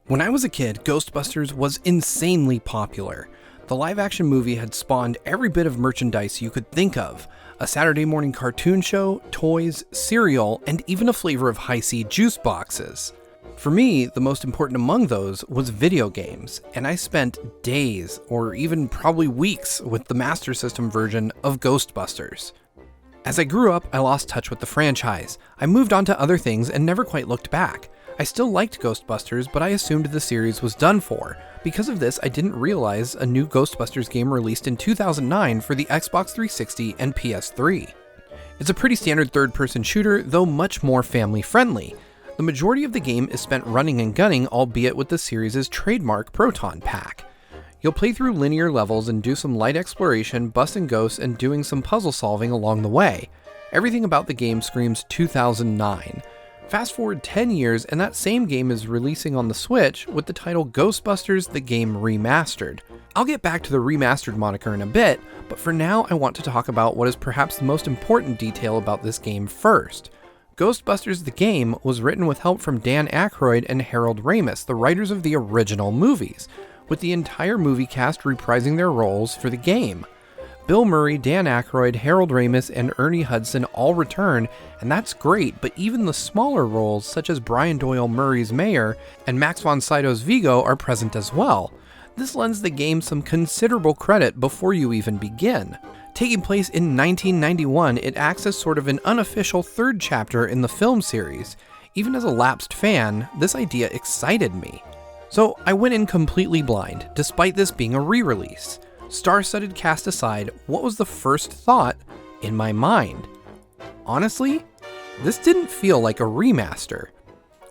When I was a kid, Ghostbusters was insanely popular. The live-action movie had spawned every bit of merchandise you could think of. A Saturday morning cartoon show, toys, cereal, and even a flavor of Hi-C juice boxes. For me, the most important among those was video games, and I spent days, or even probably weeks, with the Master System version of Ghostbusters. As I grew up, I lost touch with the franchise. I moved on to other things and never quite looked back. I still liked Ghostbusters, but I assumed the series was done for. Because of this, I didn't realize a new Ghostbusters game released in 2009 for the Xbox 360 and PS3. It's a pretty standard third-person shooter, though much more family-friendly. The majority of the game is spent running and gunning, albeit with the series' trademark Proton Pack. You'll play through linear levels and do some light exploration, busting ghosts, and doing some puzzle solving along the way. Everything about the game screams 2009. Fast forward 10 years and that same game is releasing on the Switch with the title Ghostbusters: The Game Remastered. I'll get back to the remastered moniker in a bit, but for now I want to talk about what is perhaps the most important detail about this game first. Ghostbusters: The Game was written with help from Dan Aykroyd and Harold Ramis, the writers of the original movies, with the entire movie cast reprising their roles for the game. Bill Murray, Dan Aykroyd, Harold Ramis, and Ernie Hudson all return, and that's great, but even the smaller roles, such as Brian Doyle Murray's Mayor and Max von Sydow's Vigo, are present as well. This lends the game some considerable credit before you even begin. Taking place in 1991, it acts as sort of an unofficial third chapter in the film series. Even as a lapsed fan, this idea excited me. So I went in completely blind, despite this being a re-release. Star-studded cast aside, what was the first thought in my mind? Honestly, this didn't feel like a remaster.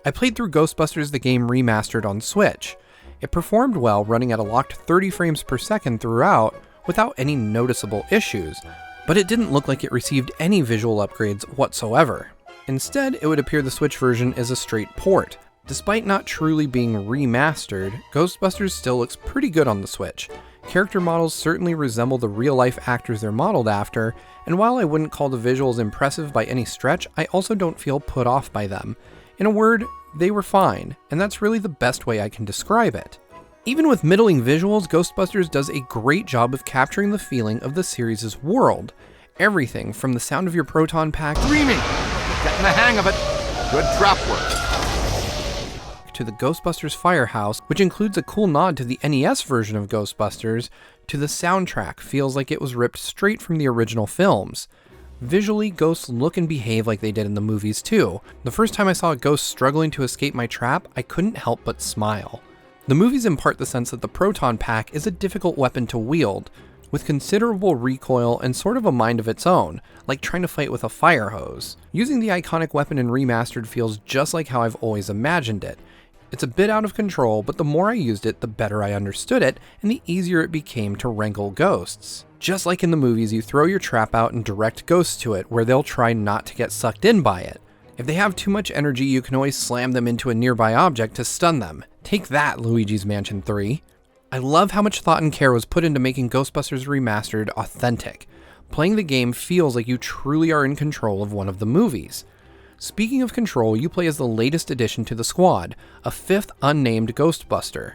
I played through Ghostbusters: The Game Remastered on Switch. It performed well, running at a locked 30 frames per second throughout, without any noticeable issues, but it didn't look like it received any visual upgrades whatsoever. Instead, it would appear the Switch version is a straight port. Despite not truly being remastered, Ghostbusters still looks pretty good on the Switch. Character models certainly resemble the real-life actors they're modeled after, and while I wouldn't call the visuals impressive by any stretch, I also don't feel put off by them. In a word, they were fine, and that's really the best way I can describe it. Even with middling visuals, Ghostbusters does a great job of capturing the feeling of the series' world. Everything from the sound of your proton pack Dreaming! Getting the hang of it. Good trap work. to the Ghostbusters Firehouse, which includes a cool nod to the NES version of Ghostbusters, to the soundtrack feels like it was ripped straight from the original films. Visually, ghosts look and behave like they did in the movies too. The first time I saw a ghost struggling to escape my trap, I couldn't help but smile. The movies impart the sense that the proton pack is a difficult weapon to wield, with considerable recoil and sort of a mind of its own, like trying to fight with a fire hose. Using the iconic weapon in Remastered feels just like how I've always imagined it. It's a bit out of control, but the more I used it, the better I understood it, and the easier it became to wrangle ghosts. Just like in the movies, you throw your trap out and direct ghosts to it, where they'll try not to get sucked in by it. If they have too much energy, you can always slam them into a nearby object to stun them. Take that, Luigi's Mansion 3. I love how much thought and care was put into making Ghostbusters Remastered authentic. Playing the game feels like you truly are in control of one of the movies. Speaking of control, you play as the latest addition to the squad, a fifth unnamed Ghostbuster.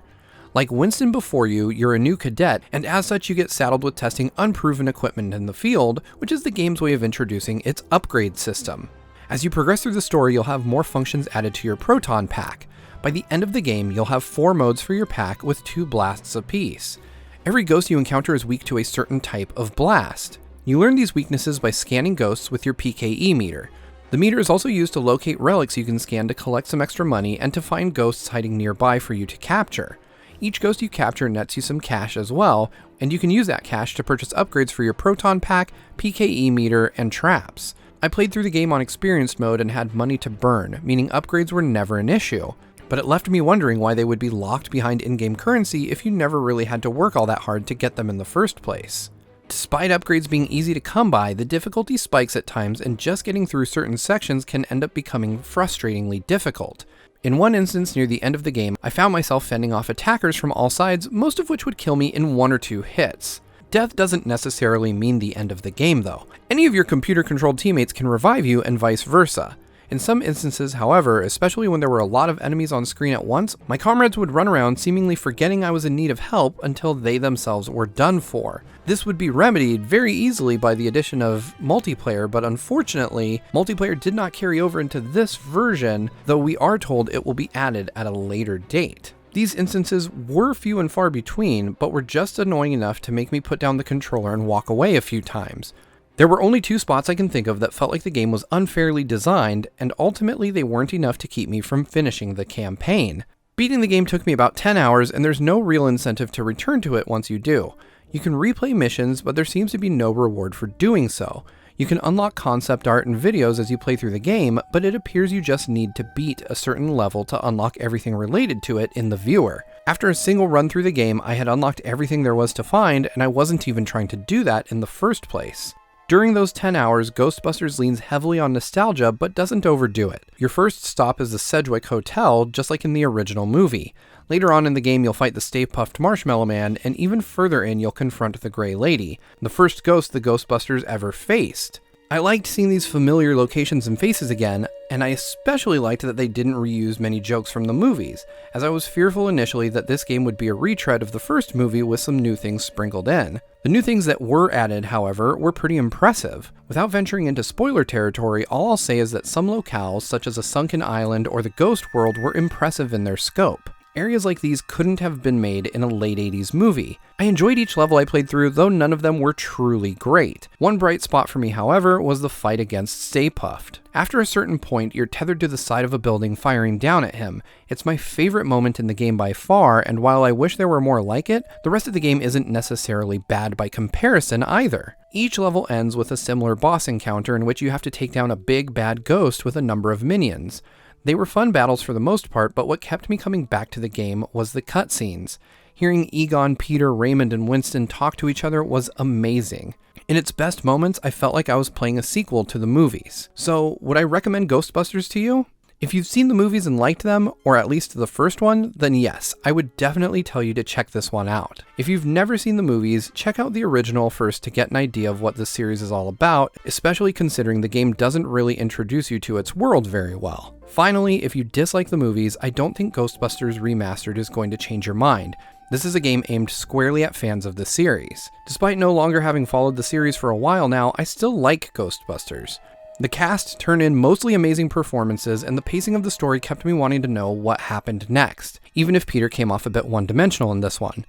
Like Winston before you, you're a new cadet, and as such you get saddled with testing unproven equipment in the field, which is the game's way of introducing its upgrade system. As you progress through the story, you'll have more functions added to your proton pack. By the end of the game, you'll have 4 modes for your pack with 2 blasts apiece. Every ghost you encounter is weak to a certain type of blast. You learn these weaknesses by scanning ghosts with your PKE meter. The meter is also used to locate relics you can scan to collect some extra money and to find ghosts hiding nearby for you to capture. Each ghost you capture nets you some cash as well, and you can use that cash to purchase upgrades for your proton pack, PKE meter, and traps. I played through the game on experienced mode and had money to burn, meaning upgrades were never an issue. But it left me wondering why they would be locked behind in-game currency if you never really had to work all that hard to get them in the first place. Despite upgrades being easy to come by, the difficulty spikes at times, and just getting through certain sections can end up becoming frustratingly difficult. In one instance near the end of the game, I found myself fending off attackers from all sides, most of which would kill me in 1 or 2 hits. Death doesn't necessarily mean the end of the game though. Any of your computer-controlled teammates can revive you and vice versa. In some instances, however, especially when there were a lot of enemies on screen at once, my comrades would run around seemingly forgetting I was in need of help until they themselves were done for. This would be remedied very easily by the addition of multiplayer, but unfortunately, multiplayer did not carry over into this version, though we are told it will be added at a later date. These instances were few and far between, but were just annoying enough to make me put down the controller and walk away a few times. There were only 2 spots I can think of that felt like the game was unfairly designed, and ultimately they weren't enough to keep me from finishing the campaign. Beating the game took me about 10 hours, and there's no real incentive to return to it once you do. You can replay missions, but there seems to be no reward for doing so. You can unlock concept art and videos as you play through the game, but it appears you just need to beat a certain level to unlock everything related to it in the viewer. After a single run through the game, I had unlocked everything there was to find, and I wasn't even trying to do that in the first place. During those 10 hours, Ghostbusters leans heavily on nostalgia, but doesn't overdo it. Your first stop is the Sedgwick Hotel, just like in the original movie. Later on in the game, you'll fight the Stay Puft Marshmallow Man, and even further in, you'll confront the Grey Lady, the first ghost the Ghostbusters ever faced. I liked seeing these familiar locations and faces again, and I especially liked that they didn't reuse many jokes from the movies, as I was fearful initially that this game would be a retread of the first movie with some new things sprinkled in. The new things that were added, however, were pretty impressive. Without venturing into spoiler territory, all I'll say is that some locales, such as a sunken island or the ghost world, were impressive in their scope. Areas like these couldn't have been made in a late 80s movie. I enjoyed each level I played through, though none of them were truly great. One bright spot for me, however, was the fight against Stay Puft. After a certain point, you're tethered to the side of a building firing down at him. It's my favorite moment in the game by far, and while I wish there were more like it, the rest of the game isn't necessarily bad by comparison either. Each level ends with a similar boss encounter in which you have to take down a big bad ghost with a number of minions. They were fun battles for the most part, but what kept me coming back to the game was the cutscenes. Hearing Egon, Peter, Raymond, and Winston talk to each other was amazing. In its best moments, I felt like I was playing a sequel to the movies. So, would I recommend Ghostbusters to you? If you've seen the movies and liked them, or at least the first one, then yes, I would definitely tell you to check this one out. If you've never seen the movies, check out the original first to get an idea of what this series is all about, especially considering the game doesn't really introduce you to its world very well. Finally, if you dislike the movies, I don't think Ghostbusters Remastered is going to change your mind. This is a game aimed squarely at fans of the series. Despite no longer having followed the series for a while now, I still like Ghostbusters. The cast turned in mostly amazing performances, and the pacing of the story kept me wanting to know what happened next, even if Peter came off a bit one-dimensional in this one.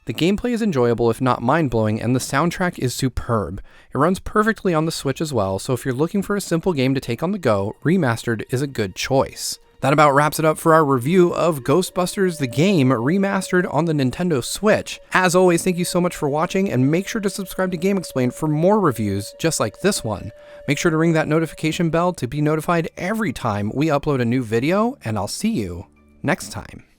The gameplay is enjoyable if not mind-blowing, and the soundtrack is superb. It runs perfectly on the Switch as well, so if you're looking for a simple game to take on the go, Remastered is a good choice. That about wraps it up for our review of Ghostbusters the game remastered on the Nintendo Switch. As always, thank you so much for watching, and make sure to subscribe to Game Explained for more reviews just like this one. Make sure to ring that notification bell to be notified every time we upload a new video, and I'll see you next time.